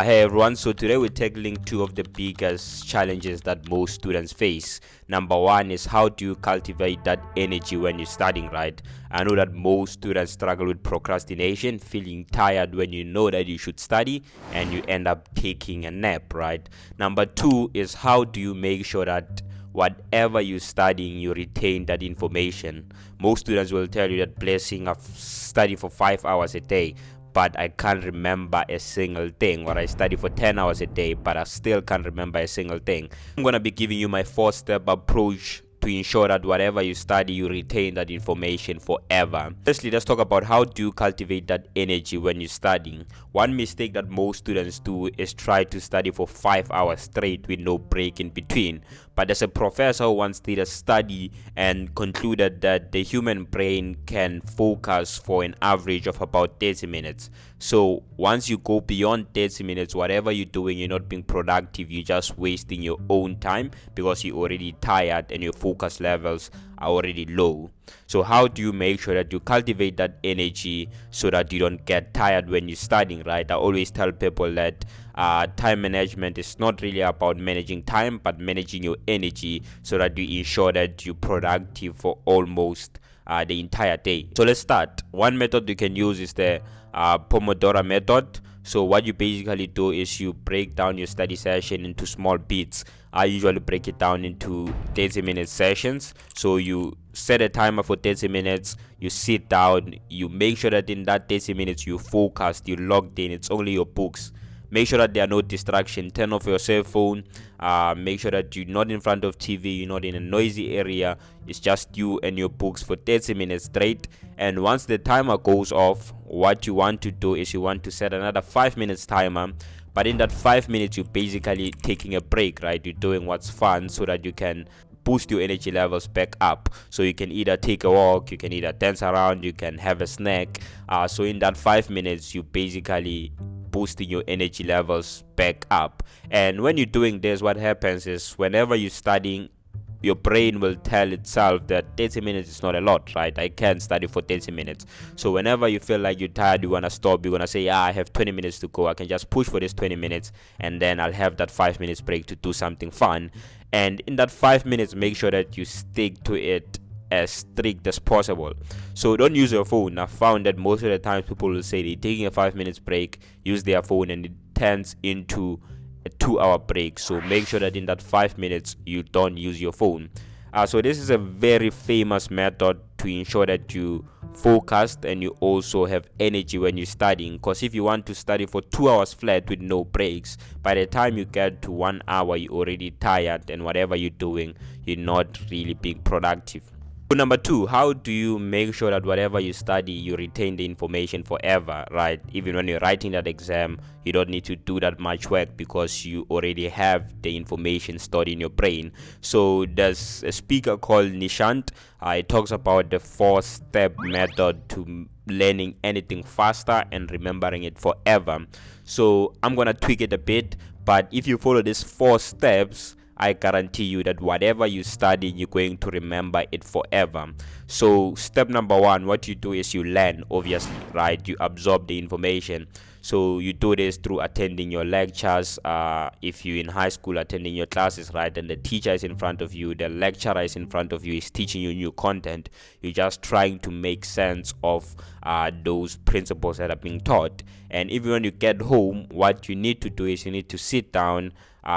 Hey everyone, so today we're tackling two of the biggest challenges that most students face. Number one is, how do you cultivate that energy when you're studying, right? I know that most students struggle with procrastination, feeling tired when you know that you should study and you end up taking a nap, right? Number two is, how do you make sure that whatever you're studying, you retain that information? Most students will tell you that, blessing, I've studied for 5 hours a day, but I can't remember a single thing. Or I study for 10 hours a day, but I still can't remember a single thing. I'm going to be giving you my 4-step approach to ensure that whatever you study, you retain that information forever. Firstly, let's talk about how do you cultivate that energy when you're studying. One mistake that most students do is try to study for 5 hours straight with no break in between. But there's a professor who once did a study and concluded that the human brain can focus for an average of about 30 minutes. So once you go beyond 30 minutes, whatever you're doing, you're not being productive, you're just wasting your own time because you're already tired and your focus levels are already low. So how do you make sure that you cultivate that energy so that you don't get tired when you're studying, right? I always tell people that time management is not really about managing time, but managing your energy so that you ensure that you're productive for almost the entire day. So let's start. One method you can use is the Pomodoro method. So what you basically do is you break down your study session into small bits. I usually break it down into 30-minute sessions. So you set a timer for 30 minutes, you sit down, you make sure that in that 30 minutes you focused, you logged in, it's only your books. Make sure that there are no distractions. Turn off your cell phone. Make sure that you're not in front of TV, you're not in a noisy area. It's just you and your books for 30 minutes straight. And once the timer goes off, what you want to do is you want to set another 5 minutes timer. But in that 5 minutes, you're basically taking a break, right? You're doing what's fun so that you can boost your energy levels back up. So you can either take a walk, you can either dance around, you can have a snack. So in that 5 minutes, you basically boosting your energy levels back up. And when you're doing this, what happens is, whenever you're studying, your brain will tell itself that 30 minutes is not a lot, right? I can't study for 30 minutes. So whenever you feel like you're tired, you want to stop, you're going to say, yeah, I have 20 minutes to go, I can just push for this 20 minutes and then I'll have that 5 minutes break to do something fun. And in that 5 minutes, make sure that you stick to it as strict as possible. So don't use your phone. I found that most of the time people will say they're taking a 5 minutes break, use their phone, and it turns into a 2-hour break. So make sure that in that 5 minutes you don't use your phone. So this is a very famous method to ensure that you focused and you also have energy when you're studying, because if you want to study for 2 hours flat with no breaks, by the time you get to 1 hour you're already tired, and whatever you're doing, you're not really being productive. Number two, how do you make sure that whatever you study, you retain the information forever, right? Even when you're writing that exam, you don't need to do that much work because you already have the information stored in your brain. So there's a speaker called Nishant. He talks about the 4-step method to learning anything faster and remembering it forever. So I'm going to tweak it a bit, but if you follow these 4 steps, I guarantee you that whatever you study, you're going to remember it forever. So step number 1, what you do is you learn, obviously, right? You absorb the information. So you do this through attending your lectures. If you're in high school, attending your classes, right? And the teacher is in front of you, the lecturer is in front of you, is teaching you new content. You're just trying to make sense of those principles that are being taught. And even when you get home, what you need to do is you need to sit down,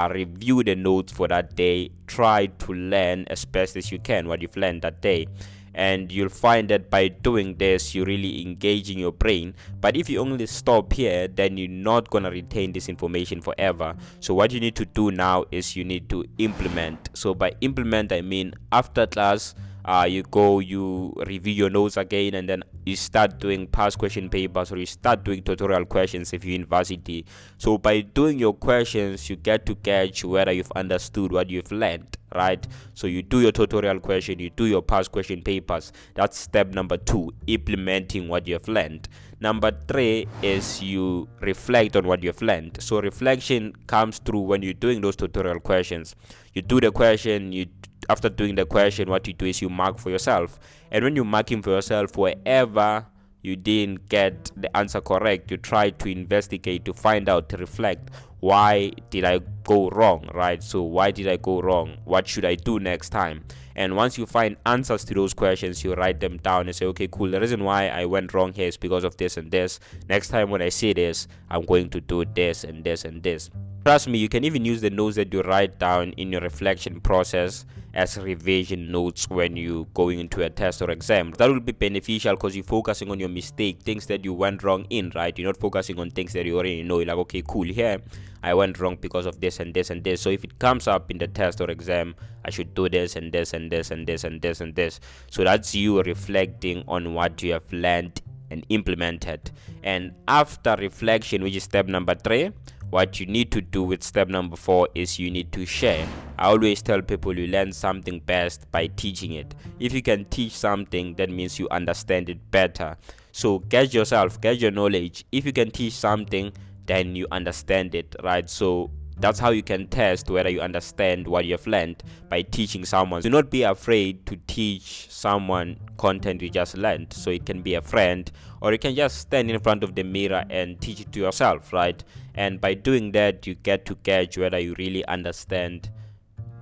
review the notes for that day, try to learn as best as you can what you've learned that day. And you'll find that by doing this, you're really engaging your brain. But if you only stop here, then you're not going to retain this information forever. So what you need to do now is you need to implement. So by implement, I mean after class, you review your notes again, and then you start doing past question papers, or you start doing tutorial questions if you're in university. So by doing your questions, you get to catch whether you've understood what you've learned, right? So you do your tutorial question, you do your past question papers. That's step number 2, implementing what you've learned. Number 3 is you reflect on what you've learned. So reflection comes through when you're doing those tutorial questions. You do the question, after doing the question, what you do is you mark for yourself. And when you're marking for yourself, wherever you didn't get the answer correct, you try to investigate, to find out, to reflect, why did I go wrong, right? So why did I go wrong? What should I do next time? And once you find answers to those questions, you write them down and say, okay, cool, the reason why I went wrong here is because of this and this. Next time when I see this, I'm going to do this and this and this. Trust me, you can even use the notes that you write down in your reflection process as revision notes when you going into a test or exam. That will be beneficial because you're focusing on your mistake, things that you went wrong in, right? You're not focusing on things that you already know. You're like, okay, cool, here I went wrong because of this and this and this. So if it comes up in the test or exam, I should do this and this and this and this and this and this. So that's you reflecting on what you have learned and implemented. And after reflection, which is step number 3, what you need to do with step number 4 is you need to share. I always tell people you learn something best by teaching it. If you can teach something, that means you understand it better. So get your knowledge. If you can teach something, then you understand it, right? So that's how you can test whether you understand what you have learned, by teaching someone. Do not be afraid to teach someone content you just learned. So it can be a friend, or you can just stand in front of the mirror and teach it to yourself, right? And by doing that, you get to gauge whether you really understand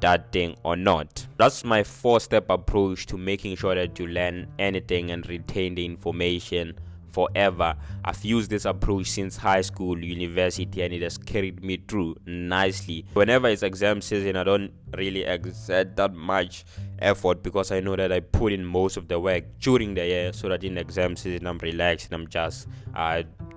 that thing or not. That's my 4-step approach to making sure that you learn anything and retain the information forever. I've used this approach since high school, university, and it has carried me through nicely. Whenever it's exam season, I don't really exert that much effort because I know that I put in most of the work during the year, so that in exam season I'm relaxed and I'm just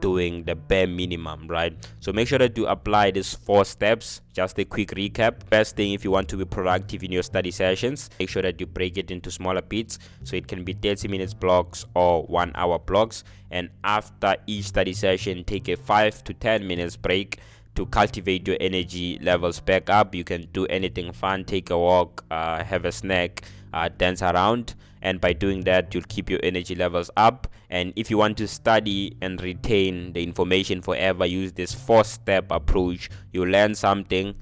doing the bare minimum, right? So make sure that you apply these 4 steps. Just a quick recap. Best thing, if you want to be productive in your study sessions, make sure that you break it into smaller bits, so it can be 30 minutes blocks or 1 hour blocks. And after each study session, take a 5 to 10 minutes break to cultivate your energy levels back up. You can do anything fun, take a walk, have a snack, dance around, and by doing that you'll keep your energy levels up. And if you want to study and retain the information forever, use this 4-step approach. You learn something,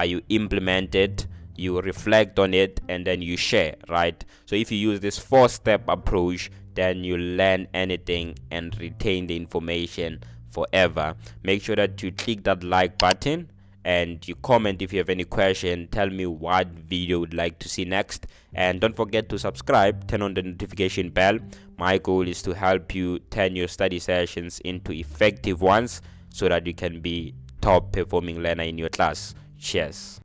you implement it, you reflect on it, and then you share, right? So if you use this 4-step approach, then you learn anything and retain the information forever. Make sure that you click that like button and you comment if you have any question. Tell me what video you would like to see next, and don't forget to subscribe, turn on the notification bell. My goal is to help you turn your study sessions into effective ones so that you can be top performing learner in your class. Cheers.